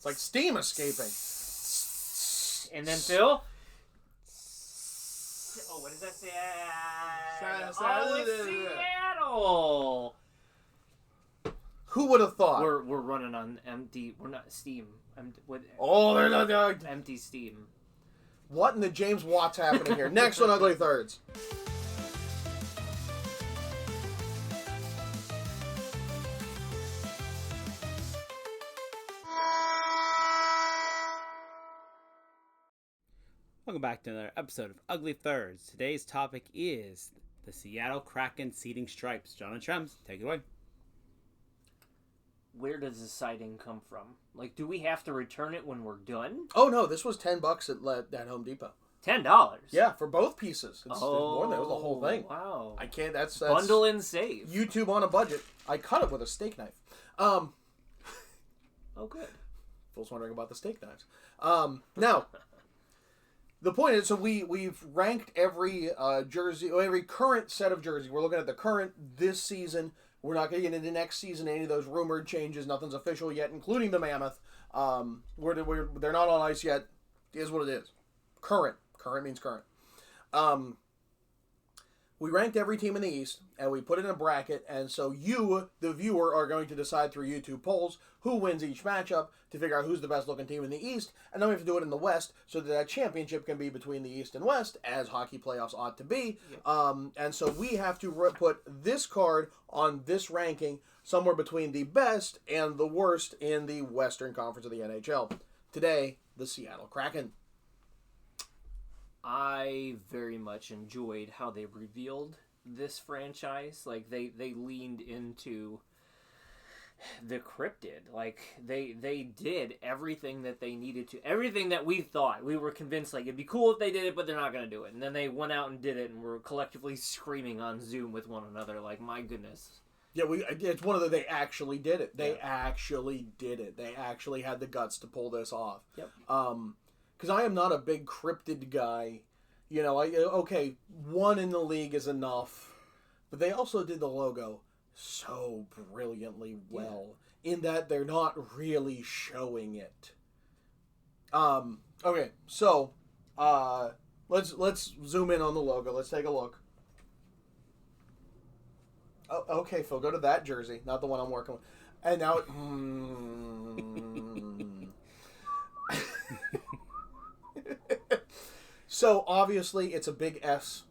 like steam escaping. And then Phil. Oh, what does that say? Oh, it's Seattle. Who would have thought? We're running on empty. We're not steam. They're not empty steam. What in the James Watt's happening here? Next on Ugly Thirds. Welcome back to another episode of Ugly Thirds. Today's topic is the Seattle Kraken seating stripes. John and Trems, take it away. Where does the siding come from? Like, do we have to return it when we're done? Oh no, this was $10 at Home Depot. $10? Yeah, for both pieces. It's more than that. It was the whole thing. Wow. I can't. That's bundle and save. YouTube on a budget. I cut it with a steak knife. Oh, good. Phil's wondering about the steak knives. Now. The point is, so we've ranked every jersey, every current set of jerseys. We're looking at the current this season. We're not going to get into next season, any of those rumored changes. Nothing's official yet, including the Mammoth. They're not on ice yet. It is what it is. Current. Current means current. We ranked every team in the East, and we put it in a bracket, and so you, the viewer, are going to decide through YouTube polls who wins each matchup to figure out who's the best-looking team in the East, and then we have to do it in the West so that championship can be between the East and West, as hockey playoffs ought to be. Yep. And so we have to put this card on this ranking somewhere between the best and the worst in the Western Conference of the NHL. Today, the Seattle Kraken. I very much enjoyed how they revealed this franchise. Like, they leaned into the cryptid. Like, they did everything that they needed to. Everything that we thought. We were convinced, like, it'd be cool if they did it, but they're not going to do it. And then they went out and did it, and were collectively screaming on Zoom with one another. Like, my goodness. Yeah, it's one of the, they actually did it. They actually did it. They actually had the guts to pull this off. Yep. Because I am not a big cryptid guy. You know, okay, one in the league is enough. But they also did the logo so brilliantly well. Yeah. In that they're not really showing it. Okay, so let's zoom in on the logo. Let's take a look. Oh, okay, Phil, go to that jersey, not the one I'm working with. And now So, obviously, it's a big S.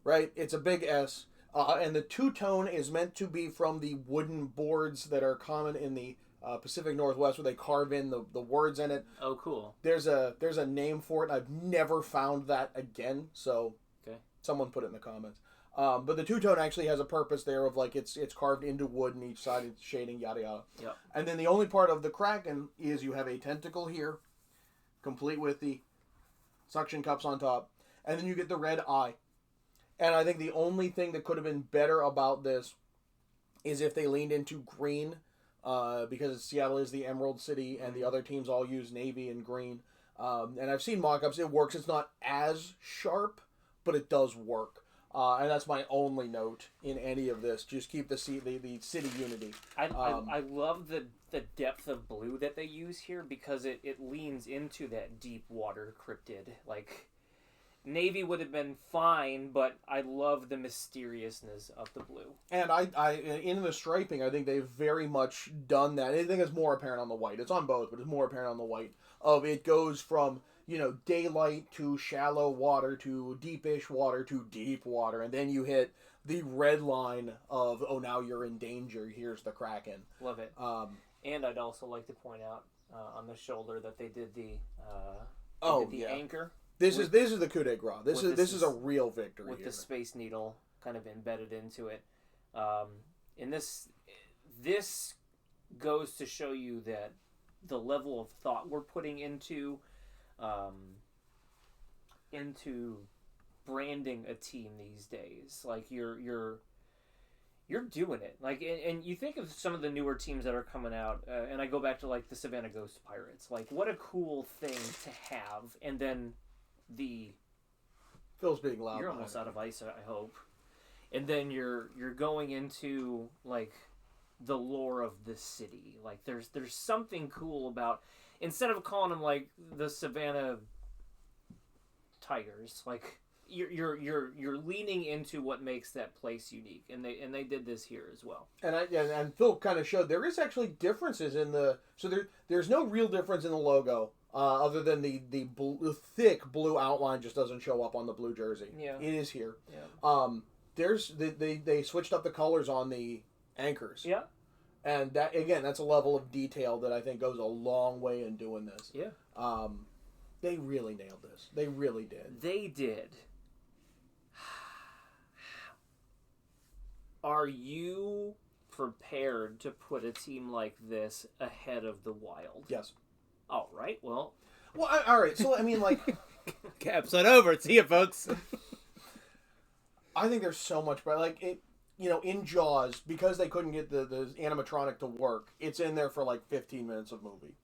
Right? It's a big S. And the two-tone is meant to be from the wooden boards that are common in the Pacific Northwest, where they carve in the words in it. Oh, cool. There's a name for it. I've never found that again, so someone put it in the comments. But the two-tone actually has a purpose there of, like, it's carved into wood, and each side it's shading, yada yada. Yep. And then the only part of the Kraken is you have a tentacle here, complete with the suction cups on top, and then you get the red eye. And I think the only thing that could have been better about this is if they leaned into green, because Seattle is the Emerald City, and the other teams all use navy and green. And I've seen mock-ups. It works. It's not as sharp, but it does work. And that's my only note in any of this. Just keep the city unity. I love the depth of blue that they use here, because it leans into that deep water cryptid. Like, navy would have been fine, but I love the mysteriousness of the blue. And I in the striping, I think they've very much done that. I think it's more apparent on the white. It's on both, but it's more apparent on the white. It goes from, daylight to shallow water to deepish water to deep water, and then you hit the red line of, oh, now you're in danger. Here's the Kraken. Love it. And I'd also like to point out on the shoulder that they did the anchor. This is the coup de grace. This is a real victory with here. The Space Needle kind of embedded into it. And this goes to show you that the level of thought we're putting into branding a team these days. Like, you're doing it. Like, and you think of some of the newer teams that are coming out, and I go back to, like, the Savannah Ghost Pirates. Like, what a cool thing to have. And then Phil's being loud. You're almost out of ice, I hope. And then you're going into, like, the lore of the city. Like there's something cool about, instead of calling them like the Savannah Tigers, like you're leaning into what makes that place unique, and they did this here as well. And Phil kind of showed there is actually differences in there's no real difference in the logo other than the thick blue outline just doesn't show up on the blue jersey. Yeah, it is here. Yeah. They switched up the colors on the anchors. Yeah. And that, again, that's a level of detail that I think goes a long way in doing this. Yeah. They really nailed this. They really did. They did. Are you prepared to put a team like this ahead of the Wild? Yes. All right. Well, all right. So, I mean, like... Okay, episode over. See you, folks. I think there's so much better. Like, it, in Jaws, because they couldn't get the animatronic to work, it's in there for like 15 minutes of movie.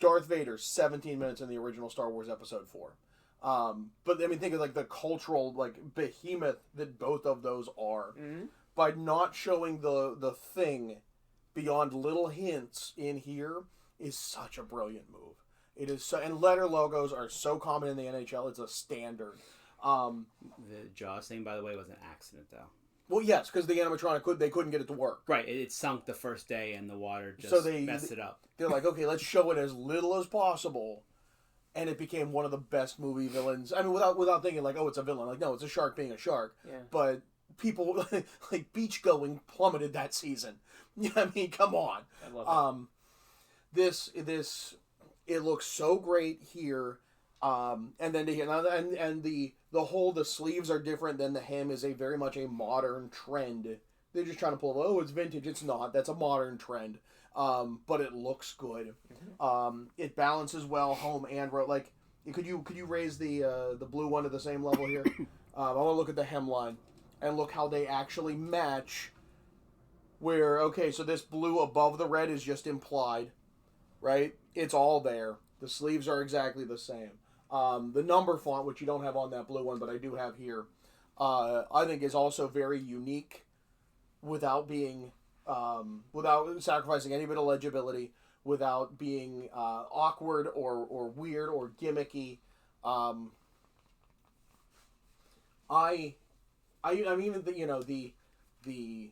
Darth Vader, 17 minutes in the original Star Wars Episode 4. But, I mean, think of like the cultural, like, behemoth that both of those are. mm-hmm. By not showing the thing beyond little hints in here is such a brilliant move. It is so, and letter logos are so common in the NHL. It's a standard. The Jaws thing, by the way, was an accident, though. Well, yes, because the animatronic they couldn't get it to work. Right, it sunk the first day, and the water just messed it up. They're like, okay, let's show it as little as possible, and it became one of the best movie villains. I mean, without thinking like, oh, it's a villain. Like, no, it's a shark being a shark. Yeah. But people like beach going plummeted that season. I mean, come on. I love it. It looks so great here. And then the sleeves are different than the hem is very much a modern trend. They're just trying to pull, oh, it's vintage. It's not. That's a modern trend. But it looks good. Mm-hmm. It balances well home and road. Like, could you raise the blue one to the same level here? I want to look at the hemline and look how they actually match. Where, okay, so this blue above the red is just implied, right? It's all there. The sleeves are exactly the same. The number font, which you don't have on that blue one, but I do have here, I think is also very unique without being, without sacrificing any bit of legibility, without being awkward or weird or gimmicky. I mean, the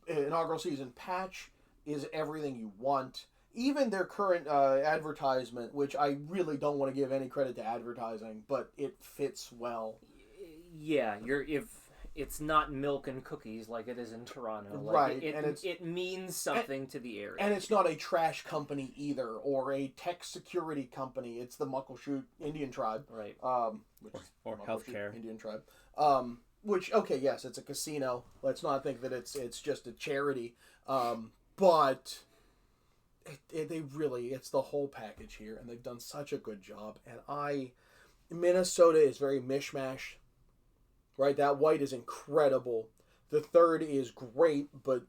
inaugural season patch is everything you want. Even their current advertisement, which I really don't want to give any credit to advertising, but it fits well. Yeah, if it's not milk and cookies like it is in Toronto, like right? It means something to the area, and it's not a trash company either, or a tech security company. It's the Muckleshoot Indian Tribe, right? Or healthcare Indian Tribe. Which, okay, yes, it's a casino. Let's not think that it's just a charity. But it's the whole package here, and they've done such a good job. And Minnesota is very mishmash, right? That white is incredible. The third is great, but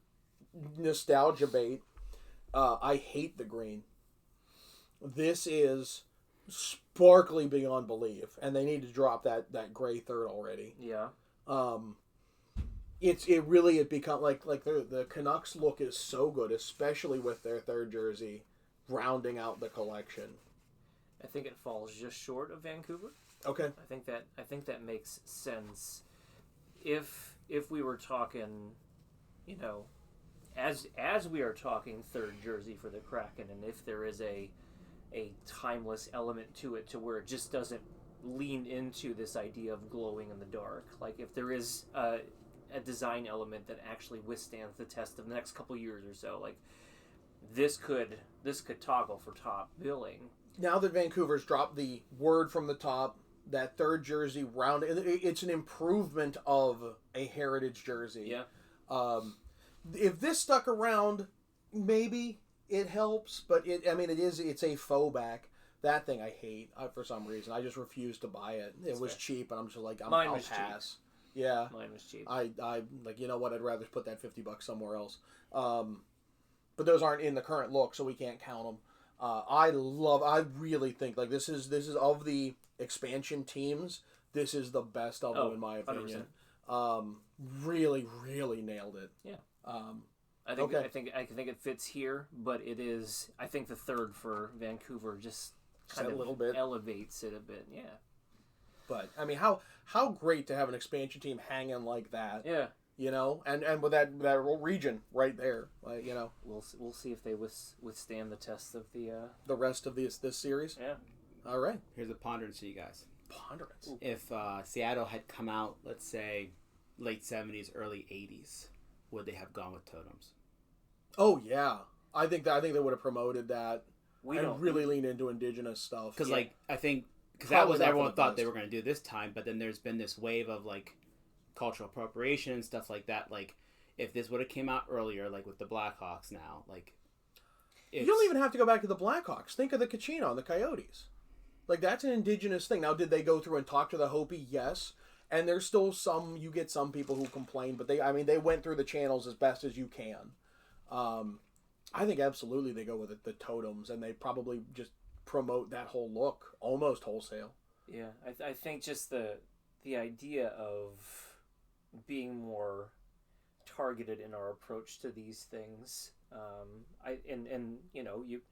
nostalgia bait. I hate the green. This is sparkly beyond belief, and they need to drop that gray third already. Yeah. It become like the Canucks look is so good, especially with their third jersey, rounding out the collection. I think it falls just short of Vancouver. Okay. I think that makes sense. If we were talking, as we are talking third jersey for the Kraken, and if there is a timeless element to it, to where it just doesn't lean into this idea of glowing in the dark. Like if there is a design element that actually withstands the test of the next couple years or so, like this could toggle for top billing. Now that Vancouver's dropped the word from the top, that third jersey round, it's an improvement of a heritage jersey. Yeah. If this stuck around, maybe it helps, but it's a faux back. That thing I hate for some reason. I just refused to buy it. It was cheap, and I'm just like, I'll pass. Cheap. Yeah, mine was cheap. I like, you know what? I'd rather put that $50 somewhere else. But those aren't in the current look, so we can't count them. I really think like this is of the expansion teams. This is the best of them in my opinion. 100%. Really, really nailed it. Yeah. I think Okay. I think it fits here, but it is I think the third for Vancouver just kind a of little bit. elevates it a bit. Yeah. But I mean, how great to have an expansion team hanging like that. Yeah. You know, and with that whole region right there, like, you know, We'll see if they withstand the test of the rest of this series. Yeah. All right. Here's a ponderance to you guys. Ponderance. If Seattle had come out, let's say, late 70s, early 80s, would they have gone with totems? Oh yeah, I think they would have promoted that. We and don't really leaned into indigenous stuff. Because, Yeah. I think, because that Probably was not for everyone the thought best. they were going to do this time, but then there's been this wave of, cultural appropriation and stuff like that. If this would have came out earlier, with the Blackhawks now, You don't even have to go back to the Blackhawks. Think of the Kachina and the Coyotes. That's an indigenous thing. Now, did they go through and talk to the Hopi? Yes. And there's still you get some people who complain, but they went through the channels as best as you can. I think absolutely they go with the totems, and they probably just promote that whole look almost wholesale. Yeah, I think just the idea of being more targeted in our approach to these things.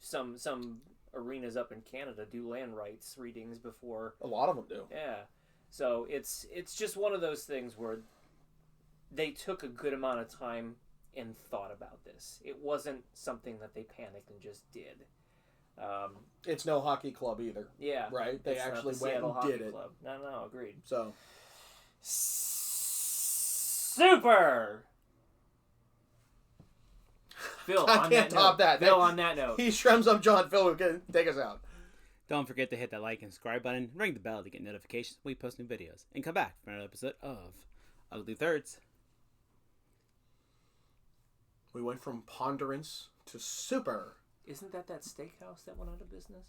Some arenas up in Canada do land rights readings before. A lot of them do. Yeah, so it's just one of those things where they took a good amount of time and thought about this. It wasn't something that they panicked and just did. It's no hockey club either. Yeah, Right? They it's not actually the went Seattle and Hockey did it. Club. No, agreed. So Super. Phil, I on can't that top note, that. Phil, on that note, he shrems up John Phil who can take us out. Don't forget to hit that like and subscribe button, ring the bell to get notifications when we post new videos, and come back for another episode of Ugly Thirds. We went from ponderance to super. isn't that steakhouse that went out of business?